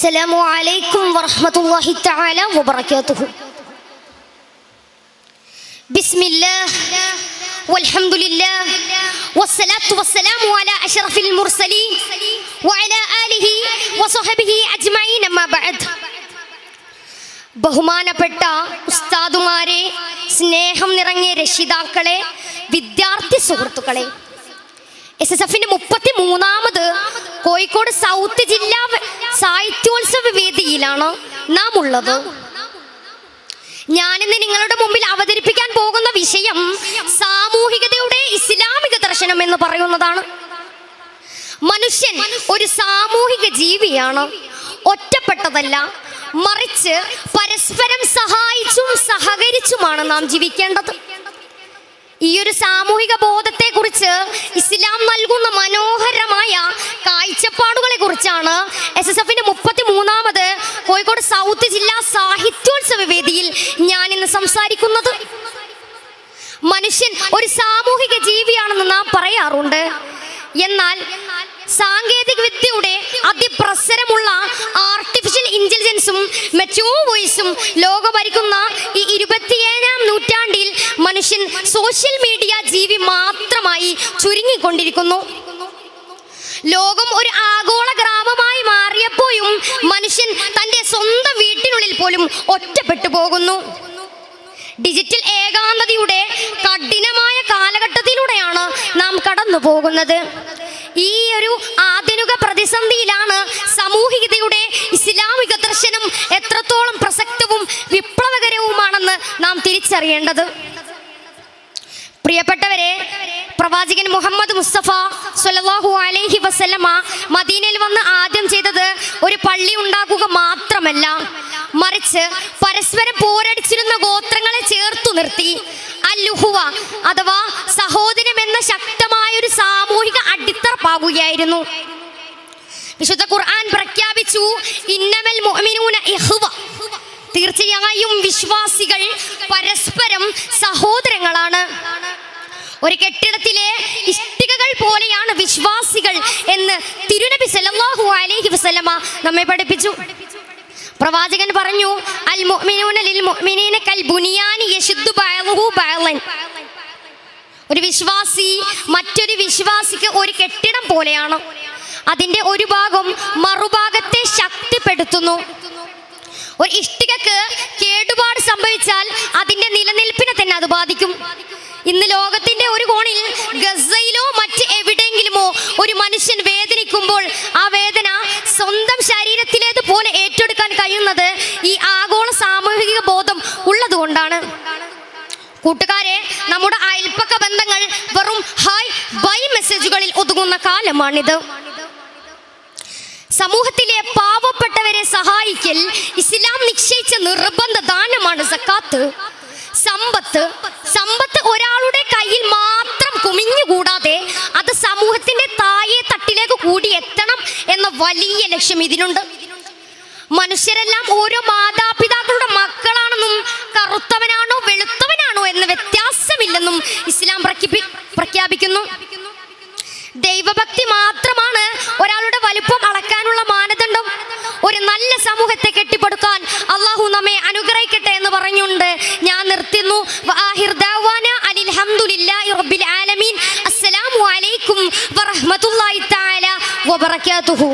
السلام عليكم ورحمة الله تعالى وبركاته. بسم الله والحمد لله والصلاة والسلام على أشرف المرسلين وعلى آله وصحبه أجمعين أما بعد. ബഹുമാനപ്പെട്ട ഉസ്താദുമാരെ, സ്നേഹം നിറഞ്ഞ രക്ഷിതാക്കളെ, വിദ്യാർത്ഥി സുഹൃത്തുക്കളെ, SSFന്റെ 33ാമത് കോഴിക്കോട് സൗത്ത് ജില്ലാ സാഹിത്യോത്സവ വേദിയിലാണ് നാം ഉള്ളത്. ഞാനിന്ന് നിങ്ങളുടെ മുമ്പിൽ അവതരിപ്പിക്കാൻ പോകുന്ന വിഷയം സാമൂഹികതയുടെ ഇസ്ലാമിക ദർശനം എന്ന് പറയുന്നതാണ്. മനുഷ്യൻ ഒരു സാമൂഹിക ജീവിയാണ്, ഒറ്റപ്പെട്ടതല്ല. മറിച്ച് പരസ്പരം സഹായിച്ചും സഹകരിച്ചുമാണ് നാം ജീവിക്കേണ്ടത്. ഈ ഒരു സാമൂഹിക ബോധത്തെ കുറിച്ച് ഇസ്ലാം നൽകുന്ന മനോഹരമായ കാഴ്ചപ്പാടുകളെ കുറിച്ചാണ് SSFന്റെ 33ാമത് കോഴിക്കോട് സൗത്ത് ജില്ലാ സാഹിത്യോത്സവ വേദിയിൽ ഞാൻ ഇന്ന് സംസാരിക്കുന്നത്. മനുഷ്യൻ ഒരു സാമൂഹിക ജീവിയാണെന്ന് നാം പറയാറുണ്ട്. എന്നാൽ സാങ്കേതിക വിദ്യയുടെ അതിപ്രസരമുള്ള ആർട്ടിഫിഷ്യൽ ഇന്റലിജൻസും മെച്യൂർ വോയിസും ലോകം ഭരിക്കുന്ന ഈ 21ാം നൂറ്റാണ്ടിൽ മനുഷ്യൻ സോഷ്യൽ മീഡിയ ജീവി മാത്രമായി ചുരുങ്ങിക്കൊണ്ടിരിക്കുന്നു. ലോകം ഒരു ആഗോള ഗ്രാമമായി മാറിയപ്പോഴും മനുഷ്യൻ തൻ്റെ സ്വന്തം വീട്ടിനുള്ളിൽ പോലും ഒറ്റപ്പെട്ടു പോകുന്നു. ഡിജിറ്റൽ ഏകാന്തതയുടെ കഠിനമായ കാലഘട്ടത്തിലൂടെയാണ് നാം കടന്നു പോകുന്നത്. ഈ ഒരു ആധുനിക പ്രതിസന്ധിയിലാണ് സാമൂഹികതയുടെ ഇസ്ലാമിക ദർശനം എത്രത്തോളം പ്രസക്തവും വിപ്ലവകരവുമാണെന്ന് നാം തിരിച്ചറിയേണ്ടത്. പ്രിയപ്പെട്ടവരെ, പ്രവാചകൻ മുഹമ്മദ് മുസ്തഫ സ്വല്ലല്ലാഹു അലൈഹി വസല്ലമ മദീനയിൽ വന്ന് ആദ്യം ചെയ്തത് ഒരു പള്ളി ഉണ്ടാക്കുക മാത്രമല്ല, മറിച്ച് പരസ്പരം പോരടിച്ചിരുന്ന ഗോത്രങ്ങളെ ചേർത്തു നിർത്തി അൽ-ഉഖുവ അഥവാ സഹോദരം എന്ന ശക്തമായൊരു സാമൂഹിക അടിത്തറ പാകുകയായിരുന്നു. വിശുദ്ധ ഖുർആൻ പ്രഖ്യാപിച്ചു, ഇന്നമൽ മുഅ്മിനൂന ഇഖ്വ, തീർച്ചയായും വിശ്വാസികൾ പരസ്പരം സഹോദരങ്ങളാണ്. ഒരു കെട്ടിടത്തിലെ ഇഷ്ടികകൾ പോലെയാണ് വിശ്വാസികൾ എന്ന് തിരുനബി സല്ലല്ലാഹു അലൈഹി വസല്ലമ നമ്മെ പഠിപ്പിച്ചു. പ്രവാചകൻ പറഞ്ഞു, അൽ മുഅ്മിനൂന ലിൽ മുഅ്മിനീന കൽ ബുനിയാനി യശുദ്ദു ബഅ്ദുഹു ബഅ്ദൻ. ഒരു വിശ്വാസി മറ്റൊരു വിശ്വാസിക്ക് ഒരു കെട്ടിടം പോലെയാണ്. അതിൻ്റെ ഒരു ഭാഗം മറുഭാഗത്തെ ശക്തിപ്പെടുത്തുന്നു. ഒരു ഇഷ്ടികക്ക് കേടുപാട് സംഭവിച്ചാൽ അതിൻ്റെ നിലനിൽപ്പിനെ തന്നെ അത് ബാധിക്കും. ഇന്ന് ലോകത്തിന്റെ ഒരു കോണിൽ ഗസയിലോ മറ്റ് എവിടെയെങ്കിലുമോ ഒരു മനുഷ്യൻ വേദനിക്കുമ്പോൾ ആ വേദന സ്വന്തം ശരീരത്തിലേതുപോലെ ഏറ്റെടുക്കാൻ കഴിയുന്നത് ഈ ആഗോള സാമൂഹിക ബോധം ഉള്ളതുകൊണ്ടാണ്. കൂട്ടുകാരെ, നമ്മുടെ അയൽപ്പക്ക ബന്ധങ്ങൾ വെറും ഹായ് ബൈ മെസ്സേജുകളിൽ ഒതുങ്ങുന്ന കാലമാണിത്. സമൂഹത്തിലെ പാവപ്പെട്ടവരെ സഹായിക്കൽ ഇസ്ലാം നിശ്ചയിച്ച നിർബന്ധ ദാനമാണ് സക്കാത്ത്. സമ്പത്ത് ഒരാളുടെ കയ്യിൽ മാത്രം കുമിഞ്ഞുകൂടാതെ അത് സമൂഹത്തിന്റെ താഴെ തട്ടിലേക്ക് കൂടി എത്തണം എന്ന വലിയ ലക്ഷ്യം ഇതിനുണ്ട്. മനുഷ്യരെല്ലാം ഓരോ മാതാപിതാക്കളുടെ മക്കളാണെന്നും കറുത്തവനാണോ വെളുത്തവനാണോ എന്ന വ്യത്യാസമില്ലെന്നും ഇസ്ലാം പ്രഖ്യാപിക്കുന്നു. ദൈവഭക്തി മാത്രമാണ് ഒരാളുടെ വലുപ്പം അളക്കാനുള്ള മാനദണ്ഡം. ഒരു നല്ല സമൂഹത്തെ കെട്ടിപ്പടുക്കാൻ അള്ളാഹു നമ്മെ അനുഗ്രഹിക്കട്ടെ എന്ന് പറഞ്ഞുകൊണ്ട് ഞാൻ നിർത്തുന്നു. അസ്സലാമു അലൈക്കും വറഹ്മത്തുള്ളാഹി തആല വബറകാതുഹു.